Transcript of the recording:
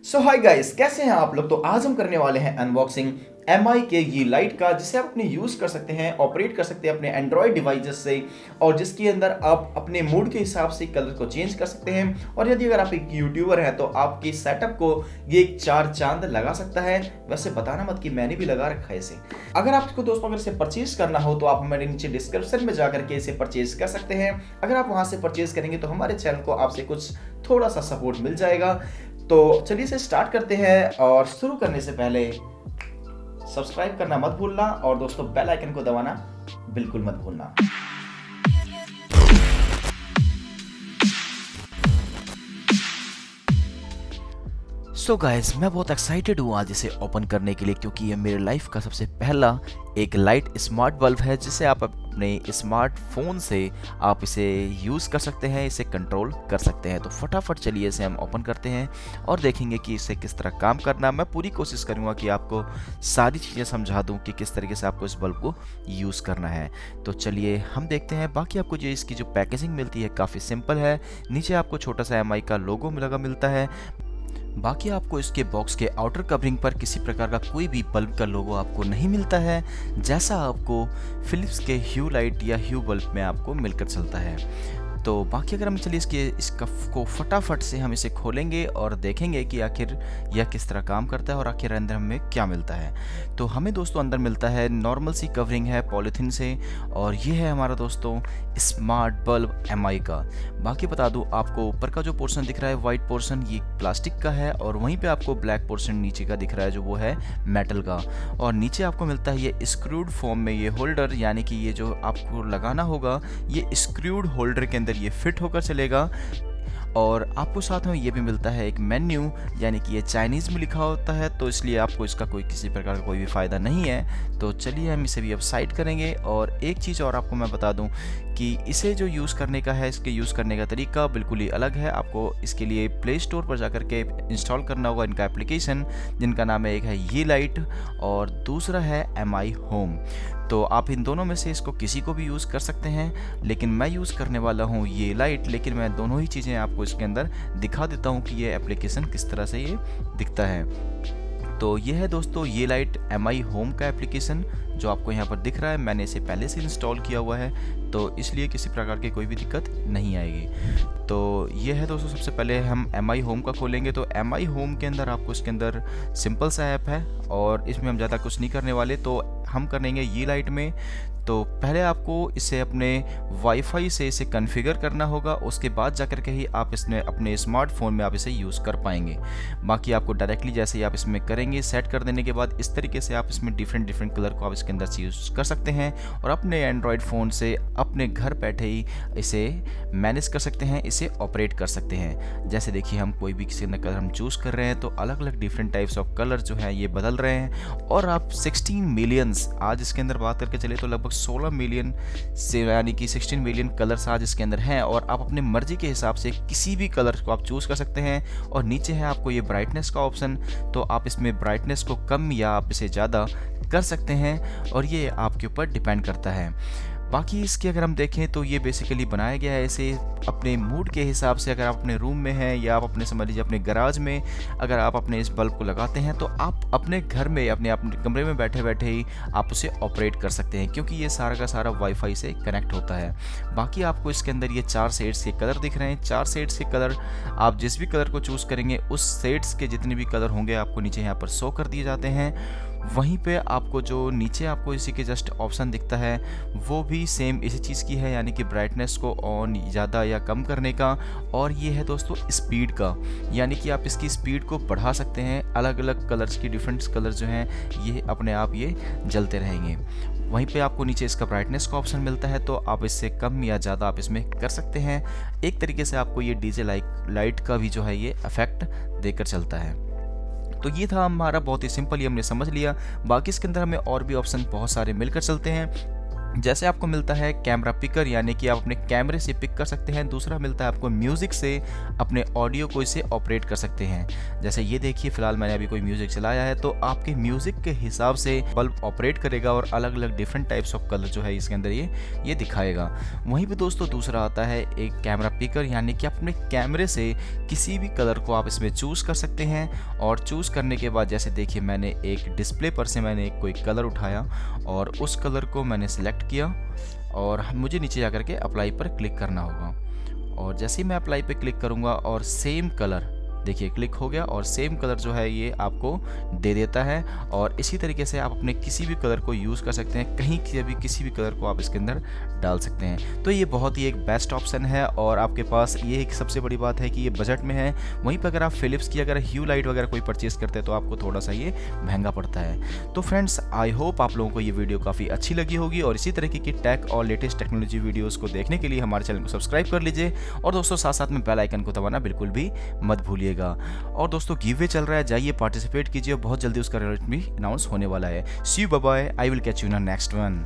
सो hi guys, कैसे हैं आप लोग। तो आज हम करने वाले हैं अनबॉक्सिंग एमआई के ये लाइट का, जिसे आप अपने यूज़ कर सकते हैं, ऑपरेट कर सकते हैं अपने एंड्रॉयड डिवाइसेस से, और जिसके अंदर आप अपने मूड के हिसाब से कलर को चेंज कर सकते हैं। और यदि अगर आप एक यूट्यूबर हैं तो आपके सेटअप को ये एक चार चांद लगा सकता है। वैसे बताना मत कि मैंने भी लगा रखा है इसे। अगर आपको दोस्तों अगर इसे परचेज करना हो तो आप हमारे नीचे डिस्क्रिप्शन में जाकर के इसे परचेज कर सकते हैं। अगर आप वहां से परचेज करेंगे तो हमारे चैनल को आपसे कुछ थोड़ा सा सपोर्ट मिल जाएगा। तो चलिए इसे स्टार्ट करते हैं, और शुरू करने से पहले सब्सक्राइब करना मत भूलना, और दोस्तों बेल आइकन को दबाना बिल्कुल मत भूलना। सो गाइस, मैं बहुत एक्साइटेड हूँ आज इसे ओपन करने के लिए, क्योंकि ये मेरे लाइफ का सबसे पहला एक लाइट स्मार्ट बल्ब है जिसे आप अपने स्मार्टफोन से आप इसे यूज़ कर सकते हैं, इसे कंट्रोल कर सकते हैं। तो फटाफट चलिए इसे हम ओपन करते हैं और देखेंगे कि इसे किस तरह काम करना। मैं पूरी कोशिश करूँगा कि आपको सारी चीज़ें समझा दूँ कि किस तरीके से आपको इस बल्ब को यूज़ करना है। तो चलिए हम देखते हैं। बाकी आपको जो इसकी जो पैकेजिंग मिलती है काफ़ी सिंपल है। नीचे आपको छोटा सा एमआई का लोगो लगा मिलता है। बाकी आपको इसके बॉक्स के आउटर कवरिंग पर किसी प्रकार का कोई भी बल्ब का लोगो आपको नहीं मिलता है, जैसा आपको फिलिप्स के ह्यू लाइट या ह्यू बल्ब में आपको मिलकर चलता है। तो बाकी अगर हम चलिए इसका को फटाफट से हम इसे खोलेंगे और देखेंगे कि आखिर यह किस तरह काम करता है और आखिर अंदर हमें क्या मिलता है। तो हमें दोस्तों अंदर मिलता है नॉर्मल सी कवरिंग है पॉलीथीन से, और ये है हमारा दोस्तों स्मार्ट बल्ब एमआई का। बाकी बता दूं आपको, ऊपर का जो पोर्शन दिख रहा है वाइट पोर्शन, ये प्लास्टिक का है, और वहीं पे आपको ब्लैक पोर्शन नीचे का दिख रहा है जो वो है मेटल का। और नीचे आपको मिलता है ये स्क्रूड फॉर्म में ये होल्डर, यानी कि ये जो आपको लगाना होगा ये स्क्रूड होल्डर के अंदर ये फिट होकर चलेगा। और आपको साथ में ये भी मिलता है एक मेन्यू, यानी कि ये चाइनीज़ में लिखा होता है, तो इसलिए आपको इसका कोई किसी प्रकार का कोई भी फ़ायदा नहीं है। तो चलिए हम इसे भी अब साइड करेंगे। और एक चीज़ और आपको मैं बता दूं कि इसे जो यूज़ करने का है, इसके यूज़ करने का तरीका बिल्कुल ही अलग है। आपको इसके लिए प्ले स्टोर पर जाकर के इंस्टॉल करना होगा इनका एप्लीकेशन, जिनका नाम है, एक है Yeelight और दूसरा है एमआई होम। तो आप इन दोनों में से इसको किसी को भी यूज़ कर सकते हैं, लेकिन मैं यूज़ करने वाला हूँ Yeelight। लेकिन मैं दोनों ही चीज़ें आपको इसके अंदर दिखा देता हूँ कि ये एप्लीकेशन किस तरह से ये दिखता है। तो ये है दोस्तों Yeelight एमआई होम का एप्लीकेशन जो आपको यहाँ पर दिख रहा है। मैंने इसे पहले से इंस्टॉल किया हुआ है, तो इसलिए किसी प्रकार की कोई भी दिक्कत नहीं आएगी। तो ये है दोस्तों, सबसे पहले हम एमआई होम का खोलेंगे। तो एमआई होम के अंदर आपको इसके अंदर सिंपल सा ऐप है, और इसमें हम ज़्यादा कुछ नहीं करने वाले। तो हम करेंगे Yeelight में। तो पहले आपको इसे अपने वाईफाई से इसे कॉन्फ़िगर करना होगा, उसके बाद जाकर के ही आप इसमें अपने स्मार्टफोन में आप इसे यूज़ कर पाएंगे। बाकी आपको डायरेक्टली जैसे ही आप इसमें करेंगे, सेट कर देने के बाद इस तरीके से आप इसमें डिफरेंट कलर को आप इसके अंदर से यूज़ कर सकते हैं, और अपने एंड्रॉयड फ़ोन से अपने घर बैठे ही इसे मैनेज कर सकते हैं, इसे ऑपरेट कर सकते हैं। जैसे देखिए, हम कोई भी किसी कलर हम चूज़ कर रहे हैं तो अलग अलग डिफरेंट टाइप्स ऑफ कलर जो है ये बदल रहे हैं। और आप 16 मिलियंस आज इसके अंदर बात करके चले तो लगभग 16 मिलियन से, यानी कि 16 मिलियन कलर्स आज इसके अंदर हैं, और आप अपने मर्जी के हिसाब से किसी भी कलर को आप चूज़ कर सकते हैं। और नीचे है आपको ये ब्राइटनेस का ऑप्शन, तो आप इसमें ब्राइटनेस को कम या आप इसे ज़्यादा कर सकते हैं, और ये आपके ऊपर डिपेंड करता है। बाकी इसके अगर हम देखें तो ये बेसिकली बनाया गया है इसे अपने मूड के हिसाब से। अगर आप अपने रूम में हैं या आप अपने समझ लीजिए अपने गराज में अगर आप अपने इस बल्ब को लगाते हैं, तो आप अपने घर में अपने कमरे में बैठे बैठे ही आप उसे ऑपरेट कर सकते हैं, क्योंकि ये सारा का सारा वाईफाई से कनेक्ट होता है। बाकी आपको इसके अंदर ये 4 शेड्स के कलर दिख रहे हैं। 4 शेड्स के कलर आप जिस भी कलर को चूज़ करेंगे उस शेड्स के जितने भी कलर होंगे आपको नीचे यहाँ पर शो कर दिए जाते हैं। वहीं पे आपको जो नीचे आपको इसी के जस्ट ऑप्शन दिखता है वो भी सेम इसी चीज़ की है, यानी कि ब्राइटनेस को ऑन ज़्यादा या कम करने का। और ये है दोस्तों स्पीड का, यानी कि आप इसकी स्पीड को बढ़ा सकते हैं। अलग अलग कलर्स की डिफरेंट कलर जो हैं ये अपने आप ये जलते रहेंगे। वहीं पे आपको नीचे इसका ब्राइटनेस का ऑप्शन मिलता है, तो आप इससे कम या ज़्यादा आप इसमें कर सकते हैं। एक तरीके से आपको ये डीजे लाइट का भी जो है ये इफेक्ट देकर चलता है। तो ये था हमारा बहुत ही सिंपल, ये हमने समझ लिया। बाकी इसके अंदर हमें और भी ऑप्शन बहुत सारे मिलकर चलते हैं। जैसे आपको मिलता है कैमरा पिकर, यानी कि आप अपने कैमरे से पिक कर सकते हैं। दूसरा मिलता है आपको म्यूज़िक से अपने ऑडियो को इसे ऑपरेट कर सकते हैं। जैसे ये देखिए, फ़िलहाल मैंने अभी कोई म्यूज़िक चलाया है तो आपके म्यूज़िक के हिसाब से बल्ब ऑपरेट करेगा और अलग अलग डिफरेंट टाइप्स ऑफ कलर जो है इसके अंदर ये दिखाएगा। वहीं पे दोस्तों दूसरा आता है एक कैमरा पिकर, यानी कि अपने कैमरे से किसी भी कलर को आप इसमें चूज़ कर सकते हैं। और चूज़ करने के बाद जैसे देखिए, मैंने एक डिस्प्ले पर से मैंने कोई कलर उठाया और उस कलर को मैंने सेलेक्ट किया और मुझे नीचे जाकर के अप्लाई पर क्लिक करना होगा। और जैसे ही मैं अप्लाई पे क्लिक करूंगा और सेम कलर देखिए क्लिक हो गया और सेम कलर जो है ये आपको दे देता है। और इसी तरीके से आप अपने किसी भी कलर को यूज़ कर सकते हैं, कहीं से भी किसी भी कलर को आप इसके अंदर डाल सकते हैं। तो ये बहुत ही एक बेस्ट ऑप्शन है और आपके पास ये एक सबसे बड़ी बात है कि ये बजट में है। वहीं पर अगर आप फिलिप्स की अगर ह्यू लाइट वगैरह कोई परचेज़ करते हैं तो आपको थोड़ा सा ये महंगा पड़ता है। तो फ्रेंड्स, आई होप आप लोगों को ये वीडियो काफ़ी अच्छी लगी होगी और इसी तरीके की टेक और लेटेस्ट टेक्नोलॉजी वीडियोज़ को देखने के लिए हमारे चैनल को सब्सक्राइब कर लीजिए। और दोस्तों साथ साथ में बेल आइकन को दबाना बिल्कुल भी मत भूलिएगा। और दोस्तों गिव चल रहा है, जाइए पार्टिसिपेट कीजिए, बहुत जल्दी उसका रिजल्ट भी अनाउंस होने वाला है। See you, bye bye, I will catch you in next one.